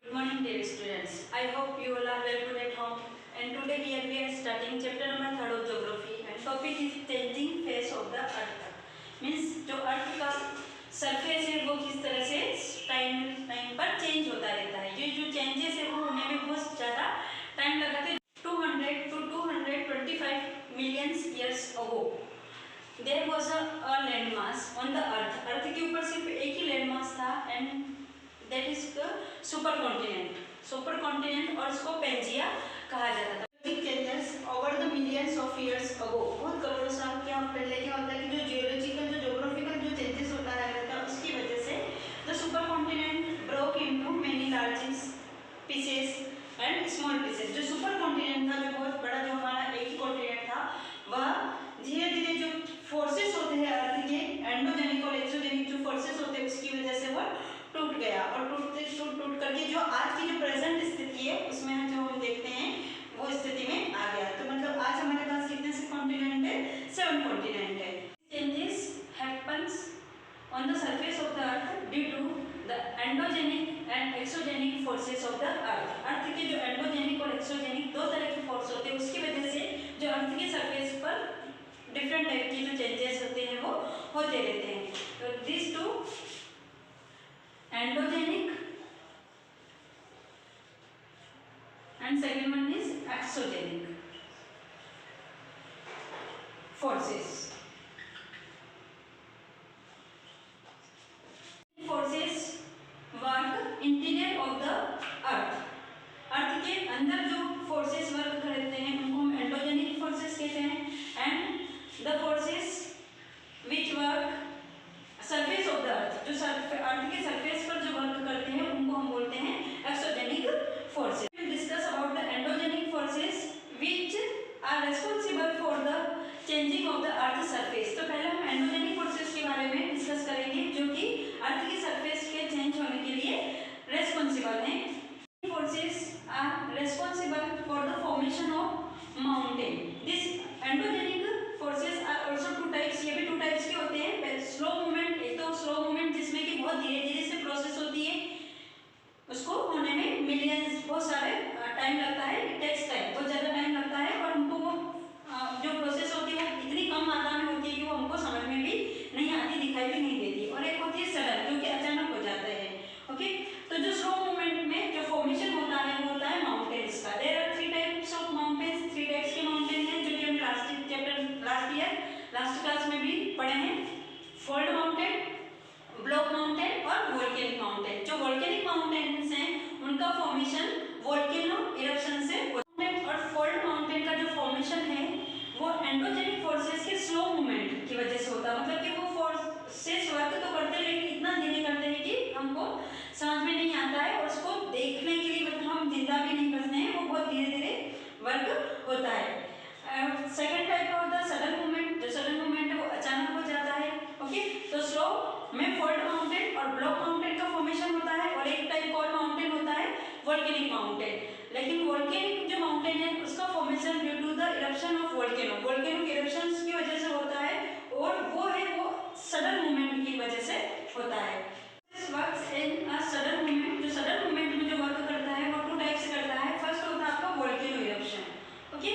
Good morning, dear students. I hope you all are well put at home. And today here we are starting chapter number 3 of geography. And topic is changing face of the earth. Means जो अर्थ का surface है वो किस तरह से time पर change होता रहता है. ये जो चेंजेस है वो होने में बहुत ज़्यादा टाइम लगा था. 200 to 225 million years ago there was a landmass on the earth. अर्थ के ऊपर सिर्फ एक ही लैंडमास था and that is the super continent और इसको पेंजिया कहा जाता था. Big changes over the millions of years ago, बहुत करोड़ों साल के पहले क्या होता है कि जो जियोलॉजिकल जो ज्योग्राफिकल जो चेंजेस होता रहता है उसकी वजह से the super continent broke into many large pieces and small pieces. जो सुपर कॉन्टिनेंट था, जो बहुत बड़ा, जो हमारा एक ही कॉन्टिनेंट था, वह धीरे धीरे जो फोर्सेस होते हैं अर्थ के एंडोजेनिक और एक्सोजेनिक जो फोर्सेस होते हैं उसकी वजह से वह टूट गया और टूट करके जो आज की जो प्रेजेंट स्थिति है उसमें जो हम देखते हैं वो स्थिति में आ गया. तो मतलब आज हमारे पास कितने से कॉन्टिनेंट है? 7 कॉन्टिनेंट है. Changes happens on the surface of the earth due to the endogenic and exogenic forces of the earth. Earth के जो एंडोजेनिक और एक्सोजेनिक दो तरह के फोर्स होते हैं उसकी वजह से जो अर्थ के सरफेस पर डिफरेंट टाइप के जो चेंजेस होते हैं वो होते रहते हैं. तो this two endogenic and second one is exogenic forces. Forces work interior of the earth. अर्थ के अंदर जो फोर्सेस वर्क करते हैं उनको हम एंडोजेनिक फोर्सेस कहते हैं and the forces which work surface of the अर्थ, जो अर्थ के सरफेस पर जो वर्क करते हैं उनको हम बोलते हैं exogenic forces. We will discuss about the endogenic forces which are responsible for the changing of the earth surface. तो पहले हम एंडोजेनिक फोर्सेस के बारे में डिस्कस करेंगे जो कि अर्थ के सरफेस के चेंज होने के लिए रेस्पॉन्सिबल हैं. Forces are responsible for the formation of mountain. This endogenic forces are also two types. ये भी two types के होते हैं. स्लो मूवमेंट, एक तो स्लो मूवमेंट जिसमें कि बहुत धीरे धीरे से प्रोसेस होती है, उसको होने में मिलियंस बहुत सारे टाइम लगता है. इट टेक्स टाइम, बहुत ज़्यादा टाइम लगता है और हमको वो जो प्रोसेस होती है वो इतनी कम मात्रा में होती है कि वो हमको समझ में भी नहीं आती, दिखाई भी नहीं देती. और एक होती है सडन, जो कि अचानक हो जाता है. ओके, तो जो स्लो मूवमेंट में जो फॉर्मेशन होता है वो होता है माउंटेन्स का. There are 3 types of mountains, 3 types के माउंटेन हैं जो कि हम लास्ट क्लास में भी पढ़े हैं. फोल्ड माउंटेन, ब्लॉक माउंटेन और वोल्केनिक माउंटेन. जो वोल्केनिक माउंटेन्स हैं उनका फॉर्मेशन वोल्केनो इरप्शन से होता है और फोल्ड माउंटेन का जो फॉर्मेशन है वो एंडोजेनिक फोर्सेस के स्लो मूवमेंट की वजह से होता है. मतलब कि वो फोर्सेस वर्क तो करते हैं लेकिन इतना धीरे करते हैं कि हमको समझ में नहीं आता है और उसको देखने के लिए मतलब हम जिंदा भी नहीं बचते हैं, वो बहुत धीरे धीरे वर्क होता है. Second type of the sudden movement, जो सडन मूवमेंट है वो अचानक हो जाता है. ओके, तो स्लो में फोल्ड माउंटेन और ब्लॉक माउंटेन का फॉर्मेशन होता है और एक टाइप और माउंटेन होता है वोल्केनिक माउंटेन. लेकिन वोल्केनिक जो माउंटेन है उसका formation due to the eruption of volcano eruptions की वजह से होता है और वो सडन मूवमेंट की वजह से होता है. Works in a sudden movement, जो सडन मूवमेंट में जो वर्क करता है वो 2 टाइप से करता है. फर्स्ट होता है आपका वोल्केनो इरप्शन. ओके,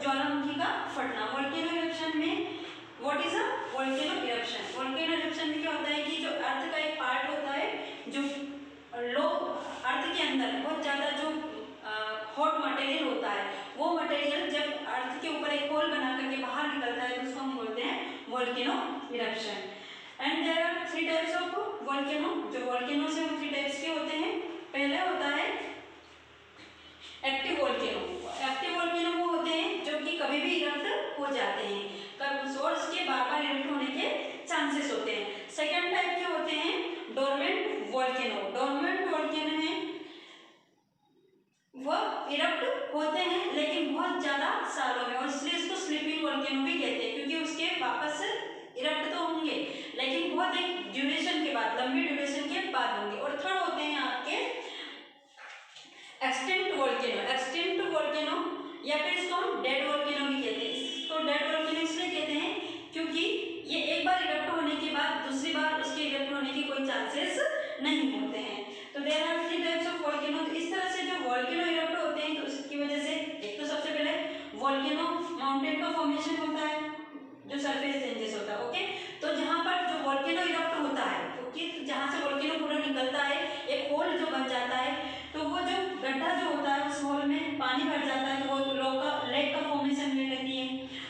ज्वालामुखी का फटना. वोल्केनो इरप्शन में what is a volcano eruption? Volcano eruption में क्या होता है कि जो अर्थ का एक पार्ट होता है, जो लो अर्थ के अंदर बहुत ज़्यादा जो हॉट मटेरियल होता है, वो मटेरियल जब अर्थ के ऊपर एक होल बना करके बाहर निकलता है तो उसको हम बोलते हैं volcano eruption. And there are 3 types of volcano. जो वोल्केनो से 3 टाइप्स के होते हैं. पहले होता है एक्टिव वोल्केनो. एक्टिव वोल्केनो वो होते हैं जो कि कभी भी इरप्ट हो जाते हैं, सोर्स के बार बार इरप्ट होने के चांसेस होते हैं. सेकेंड टाइप के होते हैं डोरमेंट वोल्केनो. डोरमेंट वोल्केनो में वह इरप्ट होते हैं लेकिन बहुत ज़्यादा सालों में और इसलिए इसको स्लीपिंग वोल्केनो भी कहते हैं क्योंकि उसके वापस इरप्ट तो होंगे लेकिन बहुत एक ड्यूरेशन के बाद, लंबी ड्यूरेशन के बाद होंगे. और थर्ड होते हैं आपके एक्सटिंक्ट वोल्केनो. एक्सटिंक्ट वोल्केनो या फिर इसको हम डेड वोल्केनो भी कहते हैं. इसको डेड वोल्केनो इसलिए कहते हैं क्योंकि ये एक बार इरप्ट होने के बाद दूसरी बार उसके इरप्ट होने के कोई चांसेस नहीं होते हैं. तो देयर आर 3 टाइप्स ऑफ तो वो जो गड्ढा जो होता है उस होल में पानी भर जाता है तो वो लेक का फॉर्मेशन होने लगती है।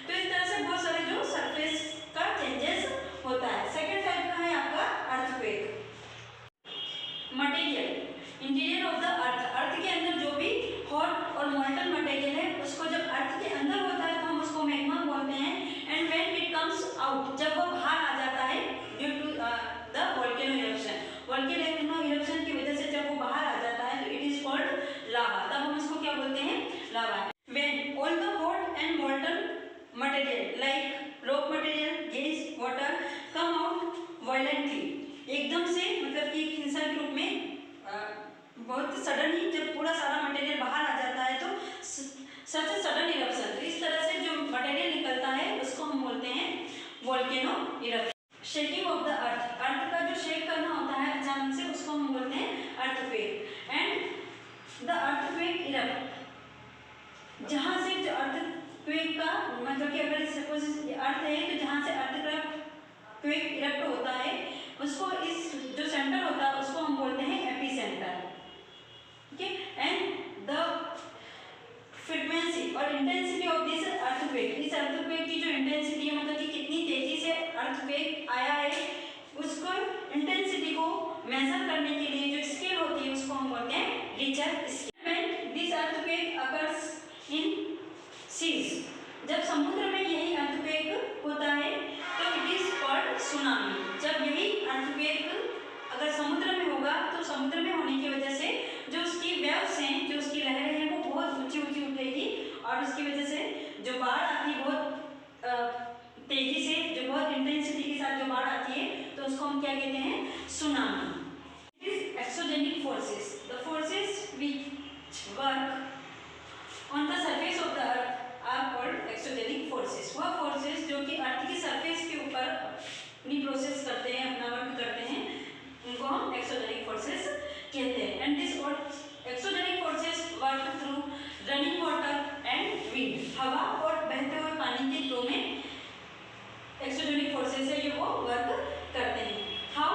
तो इस तरह से बहुत सारे जो सरफेस का चेंजेस होता है। सेकेंड टाइप का है आपका earthquake. Material interior of the earth, earth के अंदर जो भी हॉट और मोल्टन मटेरियल है उसको जब अर्थ के अंदर होता है तो हम उसको मैग्मा बोलते हैं। And when it comes out, जब वो बाहर आ जाता है due to the volcano eruption, volcano eruption की वजह से जब वो बाहर आ जाता है तो इट इज कॉल्ड लावा, तब हम उसको क्या बोलते हैं, lava. When all the hot and molten material like rock material, gas, water come out violently, एकदम से मतलब कि हिंसा के रूप में बहुत सडन ही जब पूरा सारा मटेरियल बाहर आ जाता है तो सच सडन इरप्शन, तो इस तरह से जो मटेरियल निकलता है उसको हम बोलते हैं volcano eruption. Shaking of the earth, earth का जो शेक करना होता है अचानक से उसको हम बोलते हैं earthquake. And the earthquake erupt, जहाँ से जो अर्थक्वेक का मतलब कि अगर सपोज अर्थ है तो जहाँ से अर्थक्वेक इरप्ट होता है उसको इस जो सेंटर होता है उसको हम बोलते हैं epicentre. Okay, and the frequency और इंटेंसिटी ऑफ दिस अर्थक्वेक, इस अर्थक्वेक की जो इंटेंसिटी है मतलब कि कितनी तेजी से अर्थक्वेक आया है उसको इंटेंसिटी को मेजर करने के लिए जो स्केल होती है उसको हम बोलते हैं Richter scale. When this earthquake occurs in seas, जब समुद्र में यही अर्थक्वेक होता है तो इट इज कॉल्ड सुनामी। जब यही अर्थक्वेक अगर समुद्र में होगा तो समुद्र में होने की वजह से जो उसकी वेव्स हैं, जो उसकी लहरें हैं वो बहुत ऊंची ऊंची उठेगी और उसकी वजह से जो बाढ़ आती है बहुत तेजी से, जो बहुत इंटेंसिटी के साथ जो बाढ़ आती है तो उसको हम क्या कहते हैं, tsunami. This exogenic forces, the forces which work on the surface of the earth are called exogenic forces. वह फोर्सेस जो कि अर्थ की सरफेस के ऊपर अपनी प्रोसेस करते हैं, अपना वर्क करते हैं, उनको हम एक्सोजेनिक फोर्सेस कहते हैं। And this exogenic forces work through running water and wind, हवा और बहते हुए पानी के थ्रू में एक्सोजेनिक फोर्सेस है ये वो वर्क करते हैं। How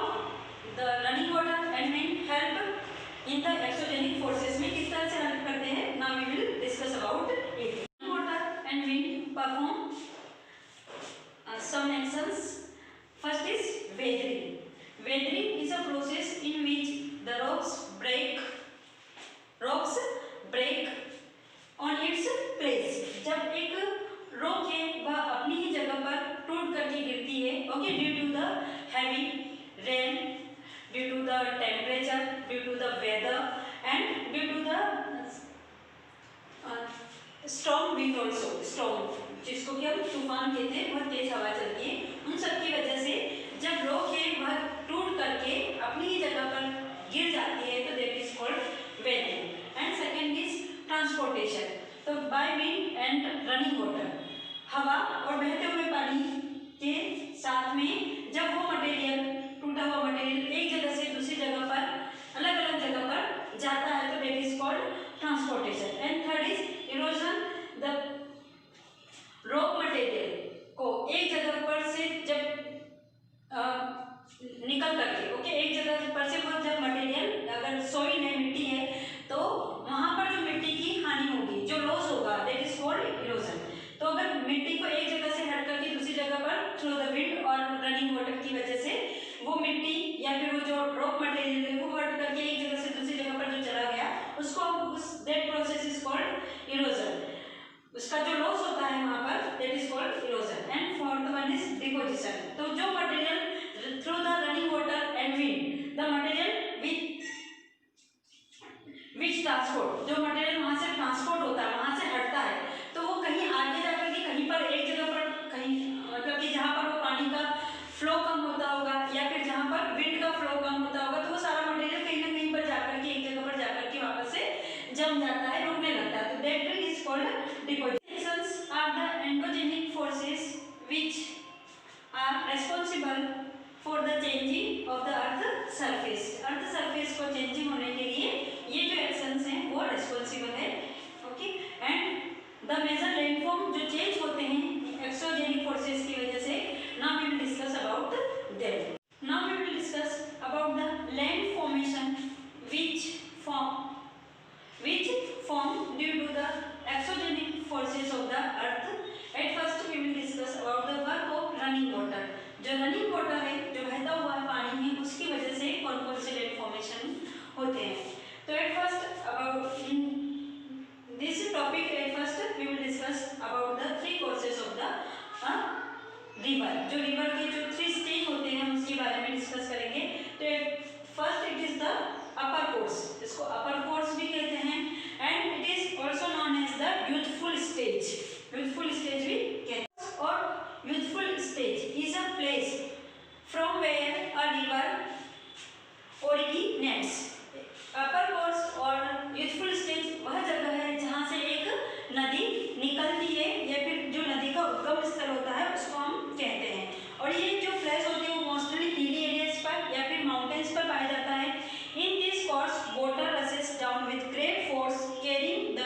the running water and wind help in the exogenic forces में किस तरह से हेल्प करते हैं, now we will discuss about it. Water and wind perform some actions. First is weathering. Weathering is a process in which the rocks break on its place. जब एक rock है वह अपनी ही जगह पर टूट करके गिरती है, okay, due to the heavy rain, due to the temperature, due to the weather and due to the strong wind also. Strong जिसको कि हम तूफान कहते हैं, बहुत तेज हवा चलती है, उन सब की वजह से जब रॉक है वह टूट करके अपनी ही जगह पर गिर जाती है तो that is called weathering. And second is transportation, तो by wind and running water, हवा और बहते हुए पानी के साथ में जब वो मटेरियल, टूटा हुआ मटेरियल एक जगह से दूसरी जगह पर अलग अलग जगह पर जाता है तो that is called transportation. And third is erosion, the rock material को एक जगह पर से जब निकल करके, ओके, एक जगह पर से वो जब मटेरियल अगर सॉइल है, मिट्टी है, तो वहाँ पर जो मिट्टी की हानि होगी, जो लॉस होगा, दैट इज कॉल्ड इरोजन। तो अगर मिट्टी को एक जगह से हट करके दूसरी जगह पर थ्रू द विंड और रनिंग वाटर की वजह से वो मिट्टी या फिर वो जो रॉक मटेरियल है वो हट करके एक जगह से दूसरी जगह पर जो चला गया उसको that process is called erosion. उसका जो लॉस होता है वहाँ पर that is called erosion. And fourth one is deposition, तो जो material through the running water and wind, the material which transport, जो मटेरियल वहाँ से ट्रांसपोर्ट होता है, वहाँ से हटता है, तो वो कहीं आगे जाकर के कहीं पर एक जगह पर कहीं मतलब कि जहाँ पर वो पानी का फ्लो कम होता होगा या फिर जहाँ पर विंड का फ्लो कम होता होगा तो वो सारा मटेरियल कहीं ना कहीं पर जाकर के एक जगह पर जाकर के वापस से जम जाता है, रुकने लगता है, तो that is called depositions are the endogenic forces which are responsible for the changing of the earth surface. Earth surface को चेंजिंग होने के लिए ये जो एक्शंस हैं वो रिस्पांसिबल है, okay. And the major landform जो चेंज होते हैं एक्सोजेनिक फोर्सेस की वजह से, now we will discuss about them. Now we will discuss about the land formation which form इसको अपर कोर्स भी कहते हैं, and it is also known as the youthful stage, youthful stage भी कहते हैं। और youthful stage is a place from where a river originates. Upper course और youthful stage वह जगह है जहाँ से एक नदी निकलती है या फिर जो नदी का उद्गम स्थल होता है उसको हम कहते हैं। और ये जो प्लेस होती है वो मोस्टली हिली एरियाज पर या फिर माउंटेन्स पर पाया जाता है। In this course water रसेस down with great force carrying the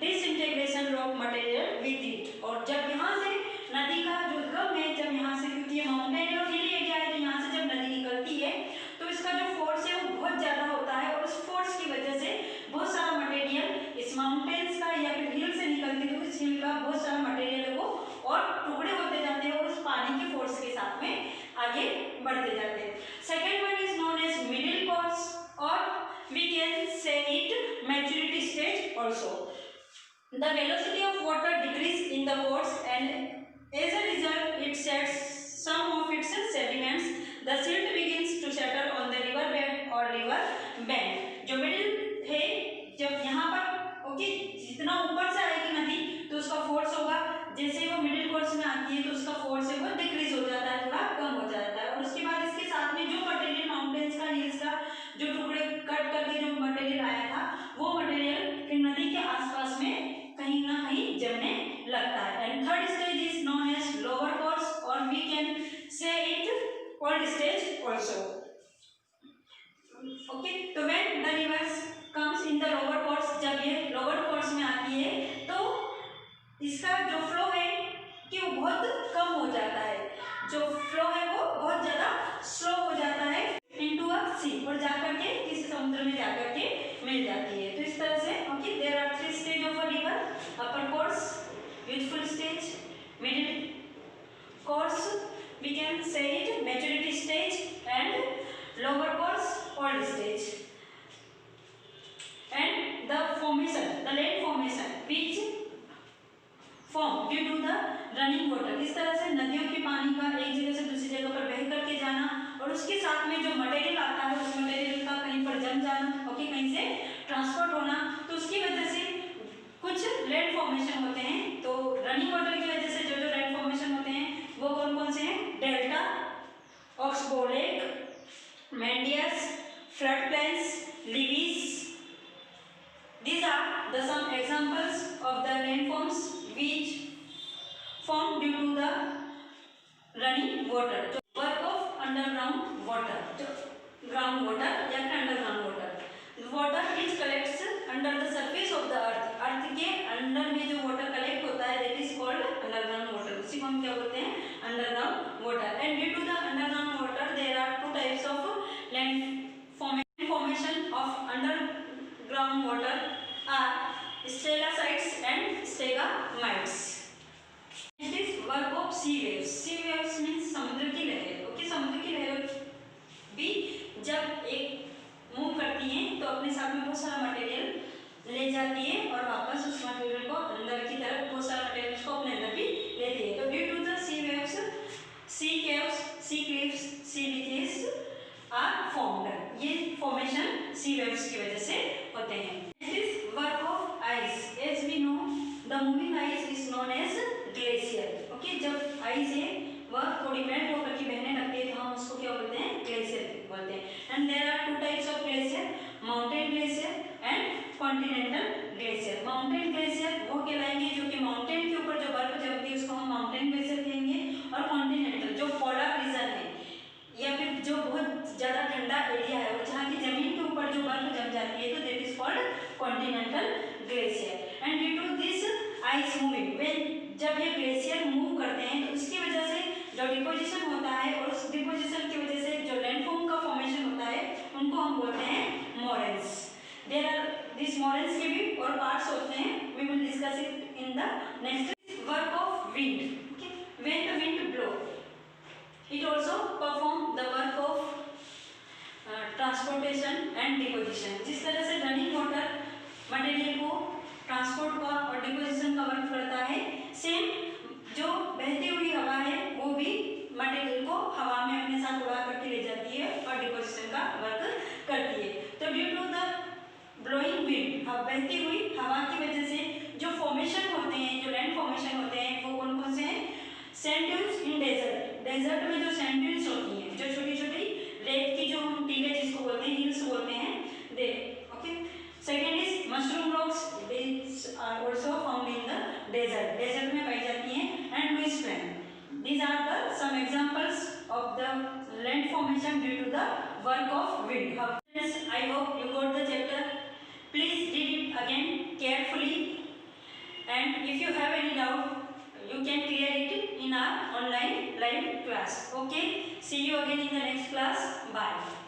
disintegration rock material with it. और जब यहाँ से नदी का जो उद्गम है, जब यहाँ से, क्योंकि ये माउंटेन और हिली एरिया है, तो यहाँ से जब नदी निकलती है तो इसका जो फोर्स है वो बहुत ज़्यादा होता है और उस फोर्स की वजह से बहुत सारा मटेरियल इस माउंटेन्स का या फिर हिल से निकलती है, तो इस हिल का बहुत सारा मटेरियल को और टुकड़े होते जाते हैं और उस पानी के फोर्स के साथ में आगे बढ़ते जाते हैं। Second one is known as middle course or we can say it maturity stage also. The velocity of water decrease in the course and as a result it sets some of its sediments. The silt begins to settle on the river bed or river bank. जो middle है, जब यहाँ पर okay जितना ऊपर से आएगी नदी तो उसका फोर्स होगा, जैसे वो मिडिल कोर्स में आती है तो उसका फोर्स है वो डिक्रीज हो जाता है, थोड़ा कम हो जाता है। और उसके बाद इसके साथ में जो मटेरियल माउंटेन्स का, हिल्स का जो टुकड़े कट करके जो मटेरियल आया था वो मटेरियल फिर नदी के आसपास में कहीं ना कहीं जमने लगता है। And third stage is known as lower course or we can say it old stage also. Okay, तो when the rivers comes in the lower course, जब ये लोअर कोर्स में आती है तो इसका जो फ्लो है कि वो बहुत कम हो जाता है, जो फ्लो है वो बहुत ज़्यादा स्लो हो जाता है इनटू अ सी और जाकर के किसी समुद्र में जाकर के मिल जाती है। तो इस तरह से okay there are three stage of a river, upper course, youthful stage, middle course, we can say it maturity stage and lower course, old stage. And the formation, the land formation which form due to the running water, इस तरह से नदियों के पानी का एक जगह से दूसरी जगह पर बह करके जाना और उसके साथ में जो मटेरियल आता है उस मटेरियल का कहीं पर जम जाना, ओके कहीं से ट्रांसपोर्ट होना, तो उसकी वजह से कुछ लैंड फॉर्मेशन होते हैं। तो रनिंग वाटर की वजह से जो जो लैंड फॉर्मेशन होते हैं वो कौन कौन से हैं? Delta, oxbow lake, meanders, flood plains, levees. These are the some examples of the landforms which form due to the running water. Work of underground water, ground water या फिर underground water. Water which collects under the surface of the earth. अर्थ के अंदर में जो water collect होता है that is called underground water. उसी को हम क्या बोलते हैं? Underground water. And due to the underground water there are two types of land formation of underground water are stalactites and stalagmites. It is work of sea waves. Sea waves means समुद्र की लहरें. Okay, समुद्र की लहरें भी जब एक move करती हैं तो अपने साथ में बहुत सारा मटेरियल ले जाती है और वापस उस मटेरियल को अंदर की तरफ बहुत सारा मटेरियल को अपने अंदर भी लेती है। तो due to the sea waves, sea caves, sea cliffs, sea beaches are formed. ये फॉर्मेशन सी वेव्स की वजह से होते हैं। It is work of ice. As we know, the moving ice is known as glacier. Okay, जब ice है वह थोड़ी मेल्ट होकर के बहने लगती है तो हम उसको क्या बोलते हैं? ग्लेशियर बोलते हैं। And there are two types of glacier, mountain glacier and continental glacier. Mountain glacier वो कहलाएंगे जो कि माउंटेन के ऊपर जो बर्फ जमती है उसको हम माउंटेन ग्लेशियर कहेंगे। और कॉन्टिनेंटल जो पोलर रीजन है या फिर जो बहुत ज़्यादा ठंडा एरिया है और जहाँ की जमीन के ऊपर जो बर्फ जम जाती है तो that is called continental glacier. And due to this ice moving, when जब ये ग्लेशियर मूव करते हैं तो उसकी वजह से जो डिपोजिशन होता है और उस डिपोजिशन की वजह से जो लैंडफॉर्म का फॉर्मेशन होता है उनको हम बोलते हैं moraines. There are this moraines के भी और पार्ट्स होते हैं, we will discuss it in the next. Work of wind, okay, when the wind blow it also perform the work of transportation and deposition. जिस तरह से रनिंग वाटर मटेरियल को transport का और डिपोजिशन का वर्क करता है, सेम जो बहती हुई हवा है वो भी मटेरियल को हवा में अपने साथ उड़ा करके ले जाती है और डिपोजिशन का वर्क करती है। तो ड्यू टू द विंड, बहती हुई हवा की वजह से जो फॉर्मेशन होते हैं, जो लैंड फॉर्मेशन होते हैं, वो कौन कौन से हैं? Sand dunes in desert, desert में जो सैंड ड्यून्स होती हैं, जो छोटी छोटी रेत की जो हम टीले जिसको बोलते हैं, हिल्स बोलते हैं, दे okay. Second is mushroom rocks, these are also found in the desert, desert में पाई जाती हैं, एंड लुइस फ्लैम. These are the some examples of the land formation due to the work of wind. Friends, I hope you got the chapter. Please read it again carefully, and if you have any doubt, you can clear it in our online live class. Okay, see you again in the next class. Bye.